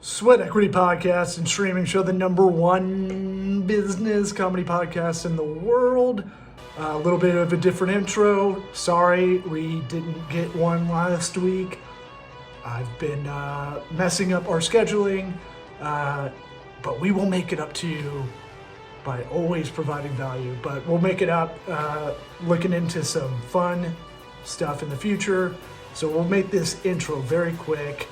Sweat Equity Podcast and streaming show, the number one business comedy podcast in the world. A little bit of a different intro. Sorry, we didn't get one last week. I've been messing up our scheduling, but we will make it up to you by always providing value. But we'll make it up looking into some fun stuff in the future. So we'll make this intro very quick.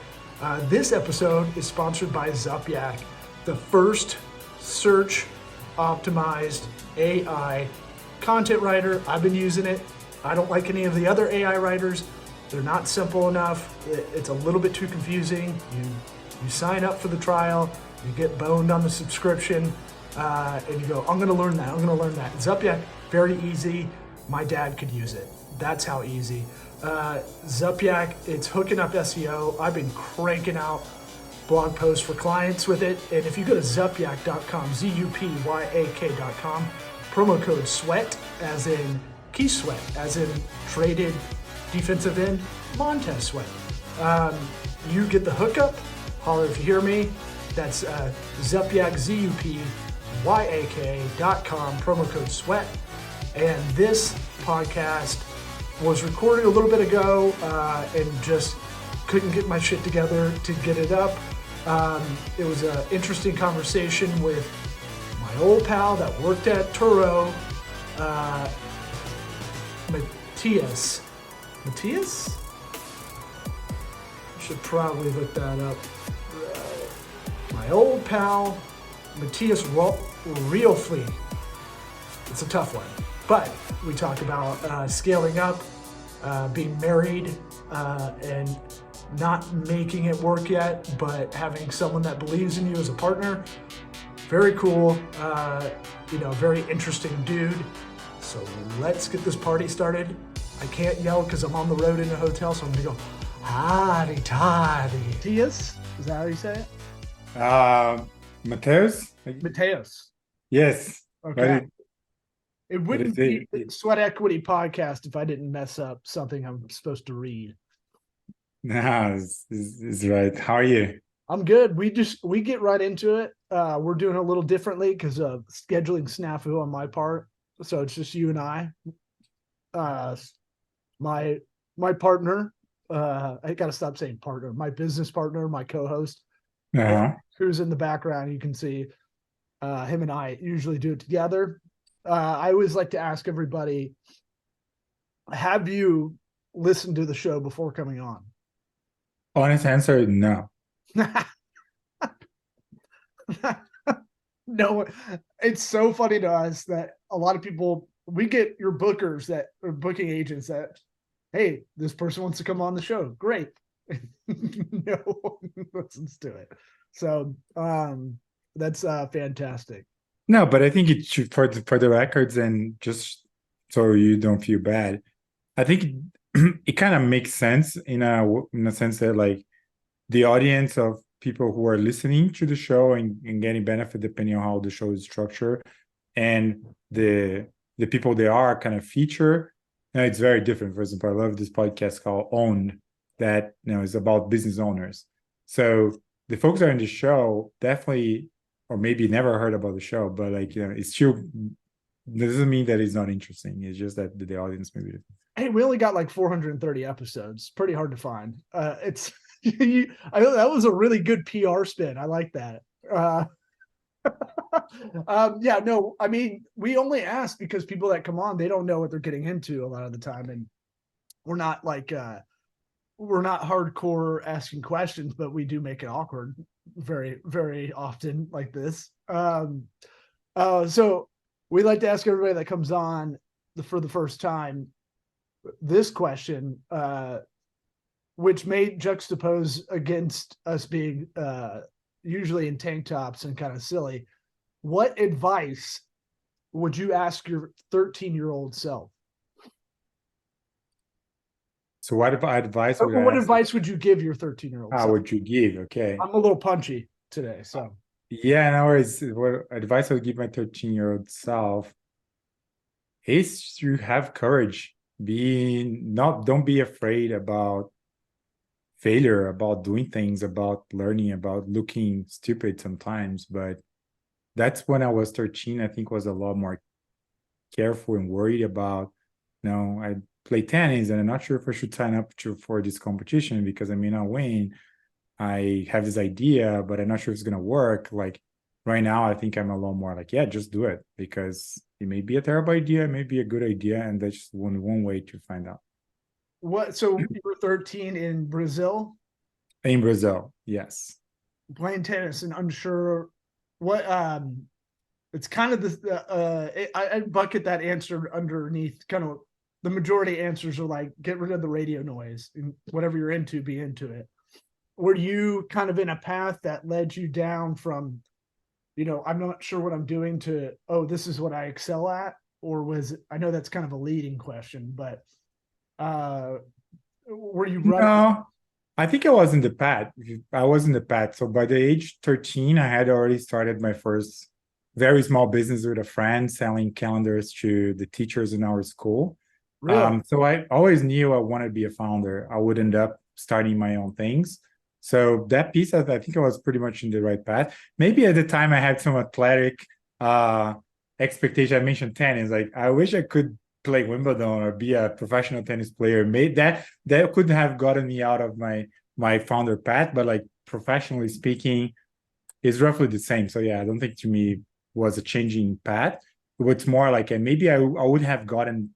This episode is sponsored by Zupyak, the first search optimized AI content writer. I've been using it. I don't like any of the other AI writers. They're not simple enough. It's a little bit too confusing. You sign up for the trial, you get boned on the subscription, and you go, I'm going to learn that. I'm going to learn that. Zupyak, very easy. My dad could use it. That's how easy. Zupyak, it's hooking up SEO. I've been cranking out blog posts for clients with it. And if you go to zupyak.com, Zupyak.com, promo code SWEAT, as in Key Sweat, as in traded defensive end, Montez Sweat. You get the hookup. Holler if you hear me. That's Zupyak, Zupyak.com, promo code SWEAT. And this podcast was recorded a little bit ago and just couldn't get my shit together to get it up. It was an interesting conversation with my old pal that worked at Turo, Matheus. Matheus? I should probably look that up. My old pal, Matheus Riolfi. It's a tough one. But we talk about scaling up, being married, and not making it work yet, but having someone that believes in you as a partner. Very cool, very interesting dude. So let's get this party started. I can't yell because I'm on the road in a hotel, so I'm gonna go, howdy toddy. Matthias, is that how you say it? Mateus? Mateus. Yes. Okay. It wouldn't be Sweat Equity Podcast if I didn't mess up something I'm supposed to read. No, it's right. How are you? I'm good. We get right into it. We're doing a little differently because of scheduling snafu on my part. So it's just you and I. My partner, I gotta stop saying partner, my business partner, my co-host, who's in the background. You can see him and I usually do it together. I always like to ask everybody, have you listened to the show before coming on? Honest answer, no. No, it's so funny to us that a lot of people, we get your bookers that are booking agents that, hey, this person wants to come on the show. Great. No one listens to it. So that's fantastic. No, but I think it should, for the records, and just so you don't feel bad, I think it kind of makes sense in a sense that, like, the audience of people who are listening to the show and getting benefit depending on how the show is structured, and the people they are kind of feature. Now, it's very different. For example, I love this podcast called Owned that is about business owners. So the folks that are in the show definitely, or maybe never heard about the show, but it's still doesn't mean that it's not interesting. It's just that the audience maybe. Hey, we only got like 430 episodes. Pretty hard to find. It's that was a really good PR spin. I like that. Yeah, no, I mean, we only ask because people that come on, they don't know what they're getting into a lot of the time, and we're not hardcore asking questions, but we do make it awkward very, very often like this. So we like to ask everybody that comes on for the first time this question, which may juxtapose against us being usually in tank tops and kind of silly. What advice would you ask your 13-year-old self? So what advice would you give your 13-year-old self? Would you give? Okay. I'm a little punchy today, so. Yeah, no worries. What advice I would give my 13-year-old self is to have courage. Don't be afraid about failure, about doing things, about learning, about looking stupid sometimes. But that's when I was 13, I think was a lot more careful and worried about, I play tennis and I'm not sure if I should sign up for this competition because I may not win. I have this idea, but I'm not sure if it's going to work. Like right now, I think I'm a lot more like, yeah, just do it because it may be a terrible idea, it may be a good idea. And that's just one way to find out. So you were 13 in Brazil In Brazil, yes. playing tennis and unsure what, it's kind of I bucket that answer underneath kind of the majority answers are like, get rid of the radio noise and whatever you're into, be into it. Were you kind of in a path that led you down from, I'm not sure what I'm doing to, oh, this is what I excel at? Or was it, I know that's kind of a leading question, but were you running? No, I think I was in the path. I was in the path. So by the age 13, I had already started my first very small business with a friend selling calendars to the teachers in our school. Really? So I always knew I wanted to be a founder. I would end up starting my own things. So that piece, I think I was pretty much in the right path. Maybe at the time I had some athletic expectation. I mentioned tennis. Like I wish I could play Wimbledon or be a professional tennis player. Made that could have gotten me out of my founder path. But like professionally speaking, it's roughly the same. So yeah, I don't think to me was a changing path. It's more like maybe I would have gotten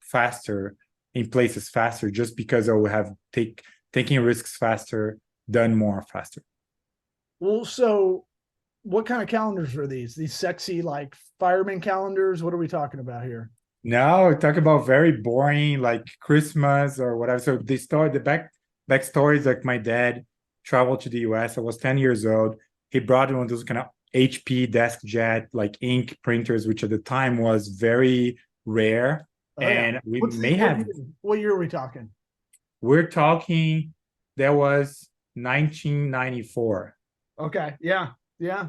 faster in places faster just because I would have taking risks faster, done more faster. Well, so what kind of calendars are these? These sexy like fireman calendars? What are we talking about here? No, talk about very boring like Christmas or whatever. So the backstory is like my dad traveled to the US. I was 10 years old. He brought one of those kind of HP DeskJet like ink printers, which at the time was very rare. Oh, And yeah. we may have, What year are we talking? we're talking, that was 1994. Okay. Yeah. Yeah.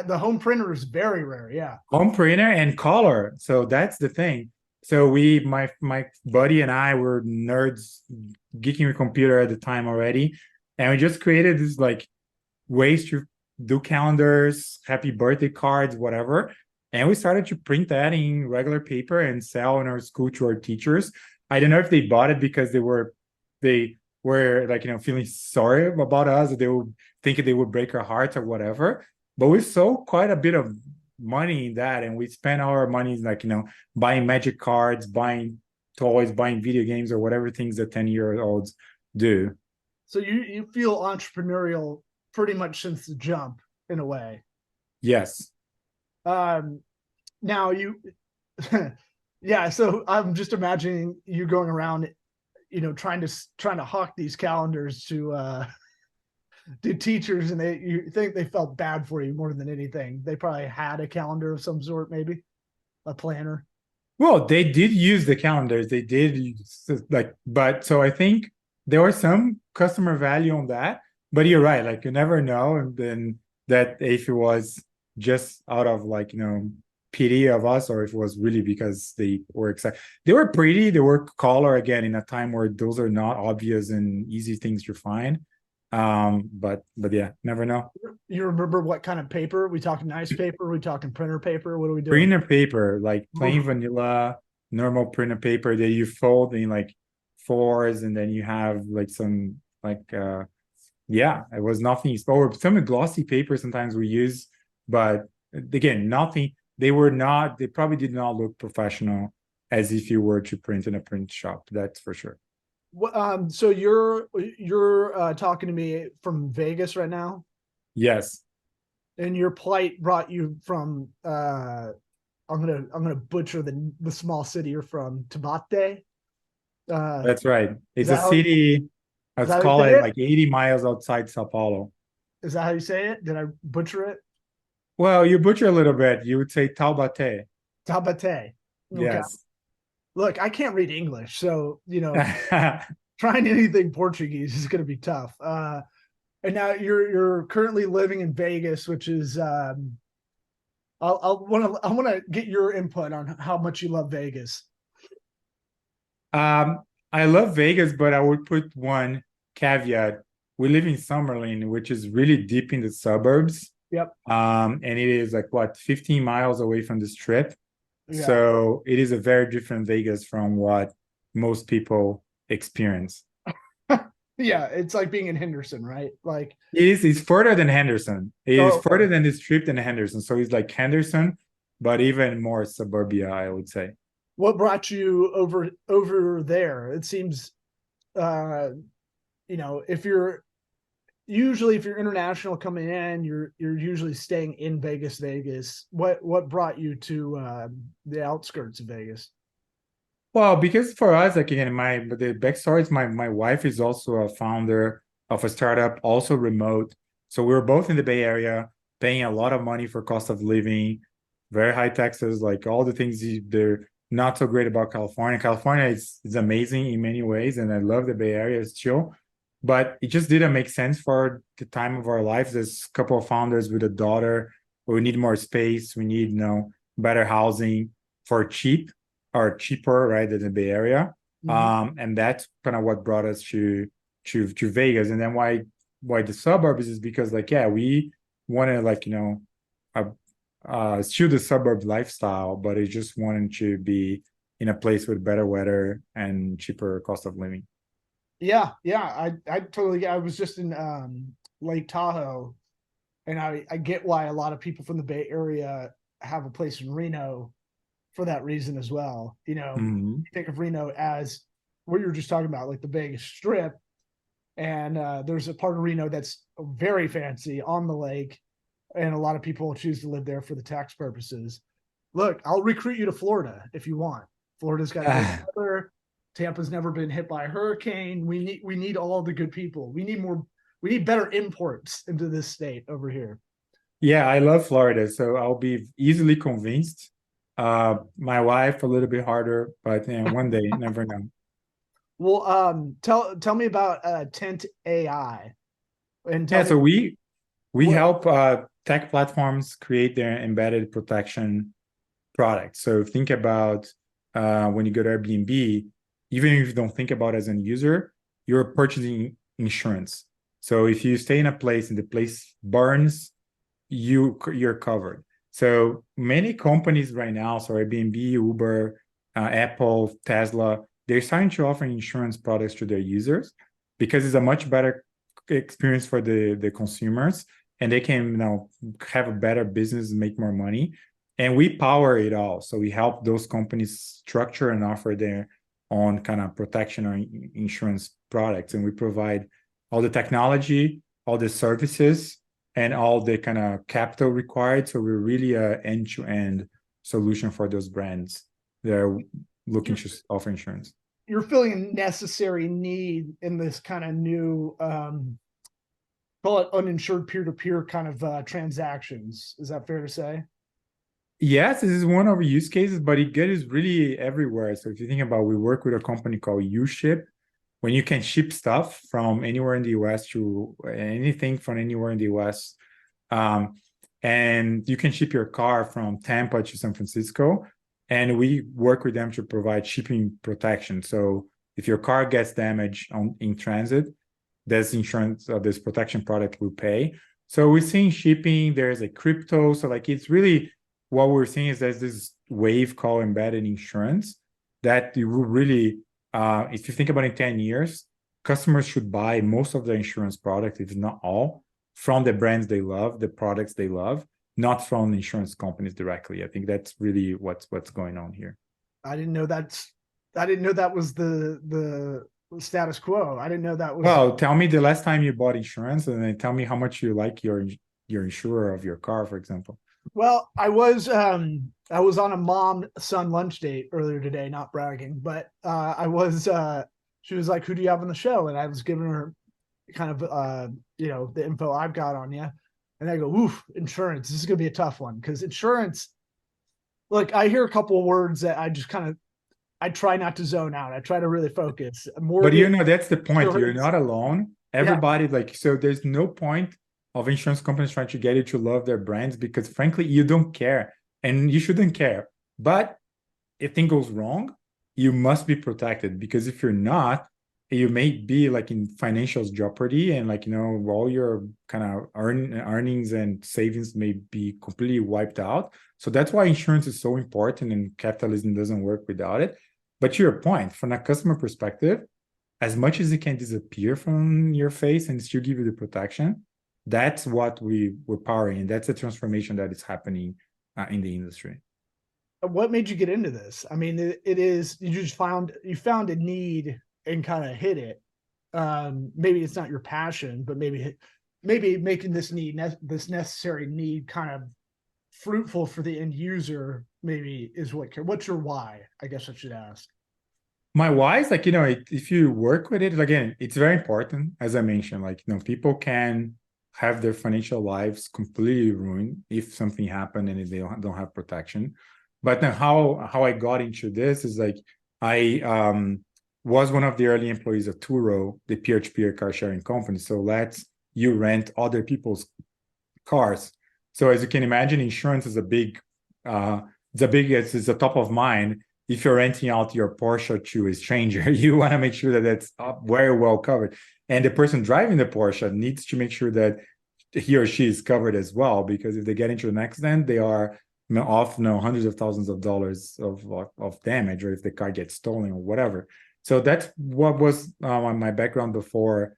The home printer is very rare. Yeah. Home printer and color. So that's the thing. So my buddy and I were nerds geeking with computer at the time already. And we just created this like ways to do calendars, happy birthday cards, whatever. And we started to print that in regular paper and sell in our school to our teachers. I don't know if they bought it because they were like, feeling sorry about us. They would think they would break our hearts or whatever. But we sold quite a bit of money in that. And we spent our money like, buying magic cards, buying toys, buying video games or whatever things that 10-year-olds do. So you feel entrepreneurial pretty much since the jump in a way. Yes. Now yeah. So I'm just imagining you going around, trying to hawk these calendars to teachers, and you think they felt bad for you more than anything. They probably had a calendar of some sort, maybe a planner. Well, they did use the calendars. They did but so I think there was some customer value on that. But you're right, like you never know. And then that if it was just out of like, pity of us, or if it was really because they were excited. They were pretty, they were color again in a time where those are not obvious and easy things to find. But yeah, never know. You remember what kind of paper? We talking nice paper? We talking printer paper? What are we doing? Printer paper, like plain vanilla, normal printer paper that you fold in like fours, and then you have like some like yeah, it was nothing. Or some glossy paper sometimes we use, but again, nothing. They probably did not look professional as if you were to print in a print shop. That's for sure. So you're talking to me from Vegas right now? Yes. And your plight brought you from I'm gonna butcher the small city you're from, Tabate. That's right. It's a city, let's call it like 80 miles outside Sao Paulo. Is that how you say it? Did I butcher it? Well, you butcher a little bit. You would say Taubaté. Tabate. Okay. Yes. Look, I can't read English, so trying anything Portuguese is going to be tough. And now you're currently living in Vegas, which is I want to get your input on how much you love Vegas. I love Vegas, but I would put one caveat, we live in Summerlin, which is really deep in the suburbs. Yep. And it is like what, 15 miles away from the strip. Yeah. So it is a very different Vegas from what most people experience. Yeah, it's like being in Henderson, right? Like it's further than Henderson. It is okay. further than the strip than Henderson. So it's like Henderson, but even more suburbia, I would say. What brought you over there? It seems you know, if you're international coming in, you're usually staying in Vegas. What brought you to the outskirts of Vegas? Well, because for us, like again, the backstory is my wife is also a founder of a startup, also remote. So we were both in the Bay Area, paying a lot of money for cost of living, very high taxes, like all the things they're not so great about California. California is amazing in many ways, and I love the Bay Area, it's chill. But it just didn't make sense for the time of our lives. There's a couple of founders with a daughter. We need more space. We need, better housing for cheap or cheaper, right, than the Bay Area. And that's kind of what brought us to Vegas. And then why the suburbs is because like, yeah, we wanted like, still the suburb lifestyle, but it just wanted to be in a place with better weather and cheaper cost of living. Yeah, I totally. I was just in Lake Tahoe, and I get why a lot of people from the Bay Area have a place in Reno for that reason as well. You know, you think of Reno as what you were just talking about, like the Vegas Strip, and there's a part of Reno that's very fancy on the lake, and a lot of people choose to live there for the tax purposes. Look, I'll recruit you to Florida if you want. Florida's got good weather. Tampa's never been hit by a hurricane. We need all the good people. We need better imports into this state over here. Yeah, I love Florida, so I'll be easily convinced. My wife a little bit harder, but one day, never know. Well, tell me about Tent AI, and so we help tech platforms create their embedded protection products. So think about when you go to Airbnb, even if you don't think about it as an user, you're purchasing insurance. So if you stay in a place and the place burns, you're covered. So many companies right now, so Airbnb, Uber, Apple, Tesla, they're starting to offer insurance products to their users because it's a much better experience for the consumers, and they can have a better business, make more money. And we power it all. So we help those companies structure and offer their on kind of protection or insurance products, and we provide all the technology, all the services, and all the kind of capital required. So we're really a end-to-end solution for those brands that are looking to offer insurance. You're filling a necessary need in this kind of new call it uninsured peer-to-peer kind of transactions. Is that fair to say? Yes, this is one of our use cases, but it gets really everywhere. So if you think about, we work with a company called UShip, when you can ship stuff from anywhere in the US to anything from anywhere in the US. And you can ship your car from Tampa to San Francisco, and we work with them to provide shipping protection. So if your car gets damaged in transit, this insurance, this protection product will pay. So we're seeing shipping, there's a crypto. So like, it's really, what we're seeing is there's this wave called embedded insurance that you will really, if you think about it, in 10 years, customers should buy most of the insurance product, if not all, from the brands they love, the products they love, not from insurance companies directly. I think that's really what's going on here. I didn't know that was the status quo. I didn't know that was. Well, tell me the last time you bought insurance, and then tell me how much you like your insurer of your car, for example. Well, I was on a mom-son lunch date earlier today, not bragging, but she was like, "Who do you have on the show?" And I was giving her kind of the info I've got on you. And I go, "Oof, insurance. This is gonna be a tough one." Because insurance, look, I hear a couple of words that I try not to zone out. I try to really focus. But that's the point. You're not alone. Everybody, so there's no point of insurance companies trying to get you to love their brands, because frankly, you don't care and you shouldn't care. But if things goes wrong, you must be protected, because if you're not, you may be like in financial jeopardy, and like, all your kind of earnings and savings may be completely wiped out. So that's why insurance is so important, and capitalism doesn't work without it. But to your point, from a customer perspective, as much as it can disappear from your face and still give you the protection, that's what we're powering, and that's the transformation that is happening in the industry. What made you get into this? I mean, it is, you just found a need and kind of hit it. Maybe it's not your passion, but maybe making this this necessary need kind of fruitful for the end user maybe is what's your why, I guess I should ask. My why is like, if you work with it, again, it's very important, as I mentioned, like, people can have their financial lives completely ruined if something happened and they don't have protection. But then how I got into this is like, I was one of the early employees of Turo, the peer-to-peer car sharing company. So you rent other people's cars. So as you can imagine, insurance is it's a top of mind. If you're renting out your Porsche to a stranger, you want to make sure that that's very well covered. And the person driving the Porsche needs to make sure that he or she is covered as well, because if they get into an accident, they are off hundreds of thousands of dollars of damage, or if the car gets stolen or whatever. So that's what was my background before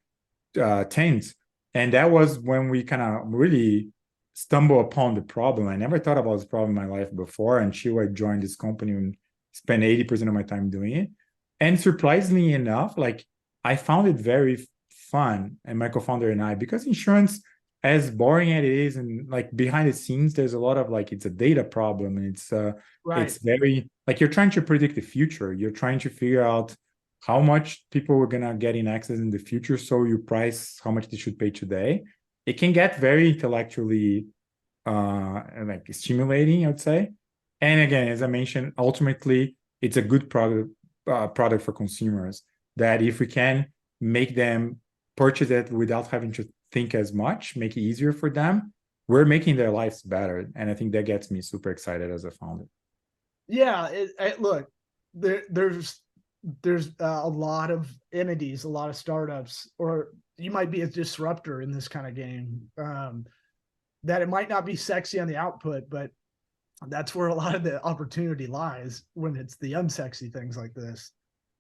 Taint. And that was when we kind of really stumbled upon the problem. I never thought about this problem in my life before until I joined this company and spent 80% of my time doing it. And surprisingly enough, like, I found it very fun, and my co-founder and I, because insurance, as boring as it is, and like behind the scenes, there's a lot of like, it's a data problem, and it's very like, you're trying to predict the future. You're trying to figure out how much people are gonna get in access in the future, so you price how much they should pay today. It can get very intellectually like stimulating, I would say. And again, as I mentioned, ultimately, it's a good product for consumers, that if we can make them purchase it without having to think as much, make it easier for them, we're making their lives better. And I think that gets me super excited as a founder. Yeah, look, there's a lot of entities, a lot of startups, or you might be a disruptor in this kind of game. That it might not be sexy on the output, but that's where a lot of the opportunity lies when it's the unsexy things like this.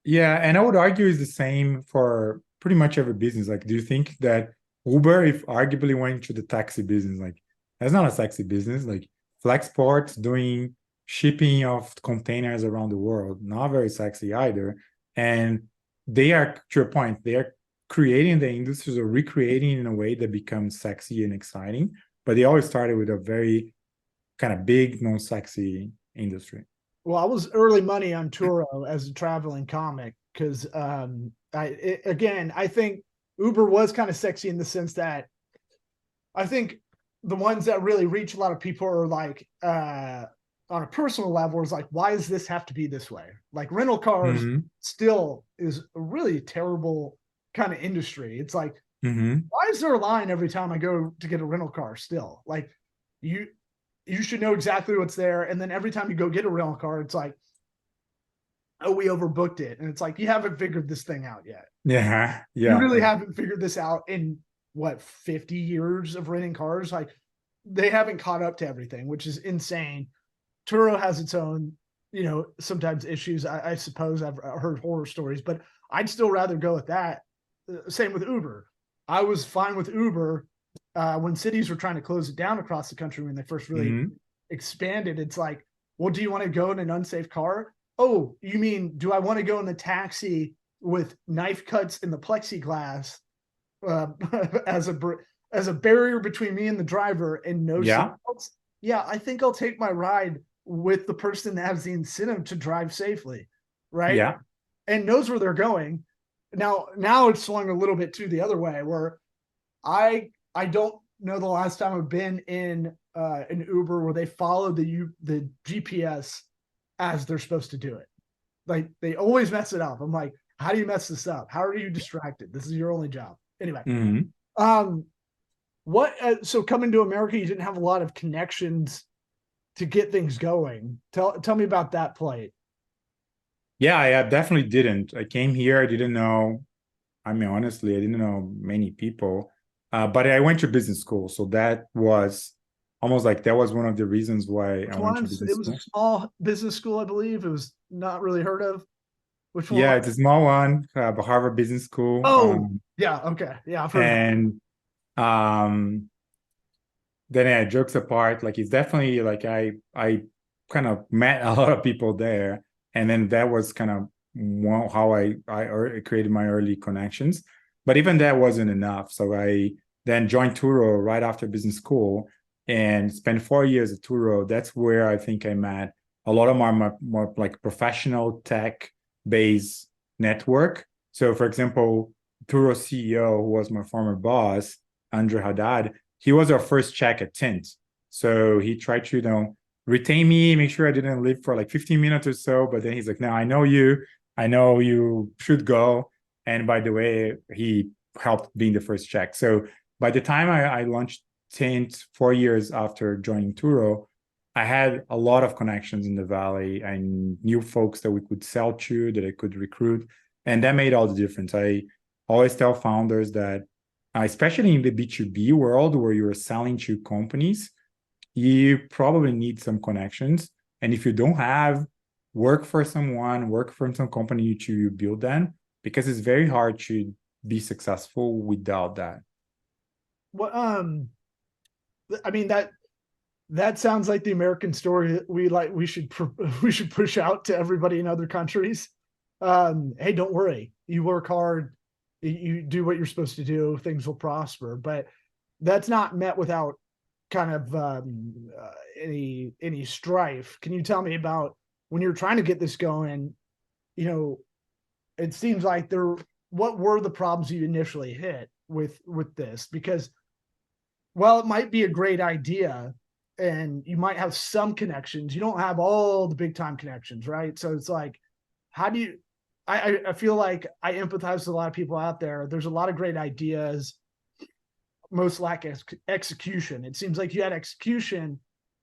Yeah, and I would argue it's the same for pretty much every business. Like, do you think that Uber, if arguably went to the taxi business, like, that's not a sexy business? Like, Flexport doing shipping of containers around the world, not very sexy either. And they are, to your point, they are creating the industries, or recreating in a way that becomes sexy and exciting. But they always started with a very kind of big, non-sexy industry. Well, I was early money on Turo as a traveling comic because I think Uber was kind of sexy in the sense that I think the ones that really reach a lot of people are like on a personal level is like, why does this have to be this way? Like, rental cars still is a really terrible kind of industry. It's like, why is there a line every time I go to get a rental car still? Like, you should know exactly what's there. And then every time you go get a rental car, it's like, oh, we overbooked it. And it's like, you haven't figured this thing out yet. Yeah. You really haven't figured this out in what, 50 years of renting cars? Like, they haven't caught up to everything, which is insane. Turo has its own, sometimes issues. I suppose I've heard horror stories, but I'd still rather go with that. Same with Uber. I was fine with Uber when cities were trying to close it down across the country when they first really expanded. It's like, well, do you want to go in an unsafe car? Oh, you mean, do I want to go in the taxi with knife cuts in the plexiglass as a barrier between me and the driver and no seatbelts? Yeah, I think I'll take my ride with the person that has the incentive to drive safely, right? Yeah. And knows where they're going. Now it's swung a little bit to the other way, where I don't know the last time I've been in an Uber where they follow the GPS as they're supposed to do it. Like, they always mess it up. I'm like, how do you mess this up? How are you distracted? This is your only job. Anyway, so coming to America, you didn't have a lot of connections to get things going. Tell me about that plight. Yeah, I definitely didn't. I came here, I didn't know I mean, honestly, I didn't know many people, but I went to business school, so that was almost like that was one of the reasons why I Which went to ones? It business was a school. small business school, I believe. It was not really heard of. Which one Yeah, was it's it? a small one, Harvard Business School, Oh, yeah. Okay. Yeah, I've heard of that. and um, then yeah, jokes apart, like it's definitely like I kind of met a lot of people there, and then that was kind of how I created my early connections. But even that wasn't enough, so I then joined Turo right after business school and spent 4 years at Turo. That's where I think I met a lot of more like professional tech based network. So, for example, Turo CEO, who was my former boss, Andrew Haddad, he was our first check at Tint. So he tried to, retain me, make sure I didn't leave for like 15 minutes or so. But then he's like, no, I know you. I know you should go. And by the way, he helped being the first check. So by the time I launched Tint 4 years after joining Turo, I had a lot of connections in the Valley. I knew folks that we could sell to, that I could recruit. And that made all the difference. I always tell founders that especially in the B2B world where you're selling to companies, you probably need some connections. And if you don't have, work for someone, work for some company to build them, because it's very hard to be successful without that. What I mean that sounds like the American story that we should we should push out to everybody in other countries. Hey, don't worry. You work hard, you do what you're supposed to do, things will prosper. But that's not met without kind of any strife. Can you tell me about when you're trying to get this going? You know, it seems like what were the problems you initially hit with this? Because well, it might be a great idea and you might have some connections. You don't have all the big time connections, right? So it's like, how do you, I feel like I empathize with a lot of people out there. There's a lot of great ideas, most lack execution. It seems like you had execution,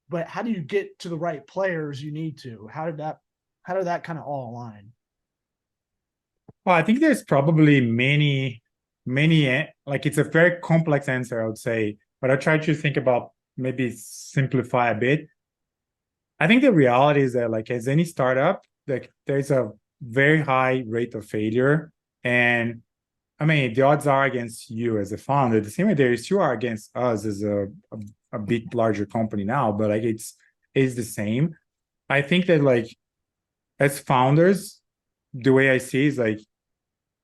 but how do you get to the right players you need to? How did that kind of all align? Well, I think there's probably many, like it's a very complex answer, I would say, but I try to think about maybe simplify a bit. I think the reality is that, like, as any startup, like there's a very high rate of failure. And I mean, the odds are against you as a founder. The same way there is you are against us as a bit larger company now, but like it's the same. I think that like as founders, the way I see is like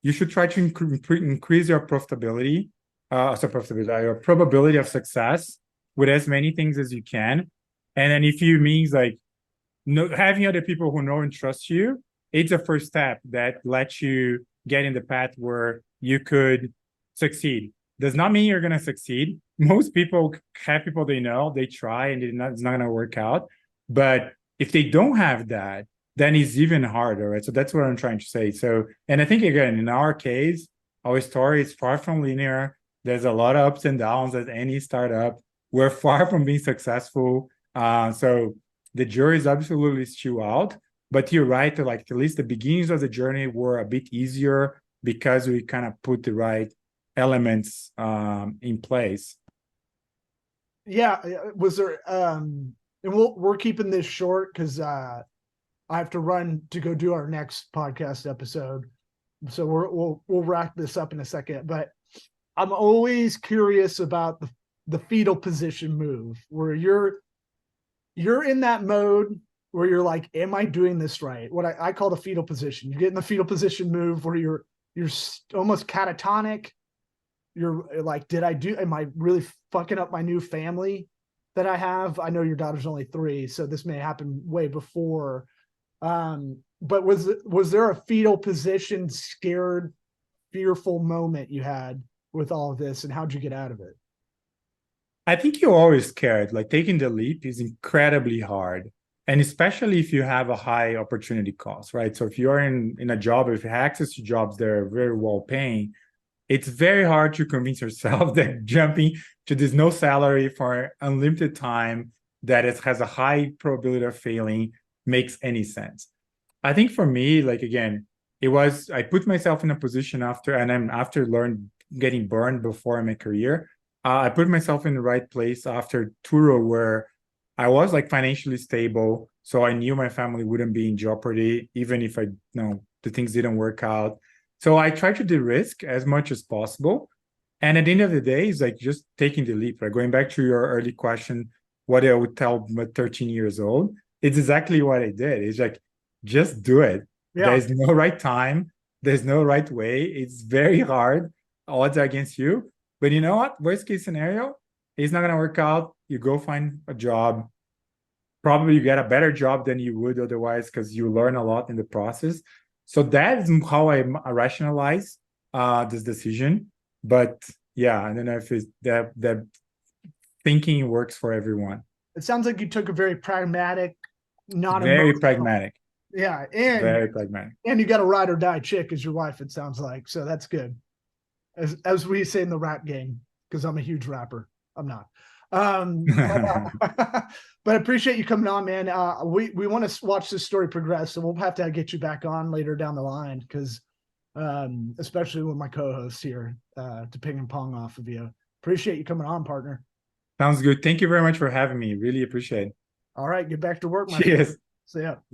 you should try to increase your profitability, your probability of success with as many things as you can. And then if you means like having other people who know and trust you, it's a first step that lets you get in the path where you could succeed. Does not mean you're going to succeed. Most people have people they know, they try, and it's not going to work out. But if they don't have that, then it's even harder, right? So that's what I'm trying to say. So, and I think again, in our case, our story is far from linear. There's a lot of ups and downs as any startup. We're far from being successful. So the jury is absolutely still out. But you're right, like at least the beginnings of the journey were a bit easier because we kind of put the right elements in place. Yeah, was there and we're keeping this short because I have to run to go do our next podcast episode. So we'll wrap this up in a second. But I'm always curious about the fetal position move where you're in that mode where you're like, am I doing this right? What I call the fetal position. You get in the fetal position move where you're almost catatonic. You're like, am I really fucking up my new family that I have? I know your daughter's only 3, so this may happen way before. But was there a fetal position, scared, fearful moment you had with all of this, and how'd you get out of it? I think you're always scared. Like taking the leap is incredibly hard. And especially if you have a high opportunity cost, right? So if you're in a job, if you have access to jobs that are very well paying, it's very hard to convince yourself that jumping to this no salary for unlimited time that it has a high probability of failing makes any sense. I think for me, like again, I put myself in a position after getting burned before in my career. I put myself in the right place after Turo, where I was like financially stable. So I knew my family wouldn't be in jeopardy, even if the things didn't work out. So I tried to de-risk as much as possible. And at the end of the day, it's like just taking the leap. Like going back to your early question, what I would tell my 13 years old, it's exactly what I did. It's like, just do it. Yeah. There's no right time. There's no right way. It's very hard. Odds are against you. But you know what? Worst case scenario, it's not going to work out. You go find a job. Probably you get a better job than you would otherwise because you learn a lot in the process. So that is how I rationalize this decision. But yeah, I don't know if it's that thinking works for everyone. It sounds like you took a very pragmatic, not Very emotional. pragmatic. Yeah, Very pragmatic. And you got a ride or die chick as your wife, it sounds like. So that's good. As we say in the rap game, because I'm a huge rapper. I'm not. But I appreciate you coming on, man. We want to watch this story progress, so we'll have to get you back on later down the line, because especially with my co-host here to ping and pong off of you. Appreciate you coming on, partner. Sounds good. Thank you very much for having me. Really appreciate it. All right, get back to work, my Cheers. friend. See ya.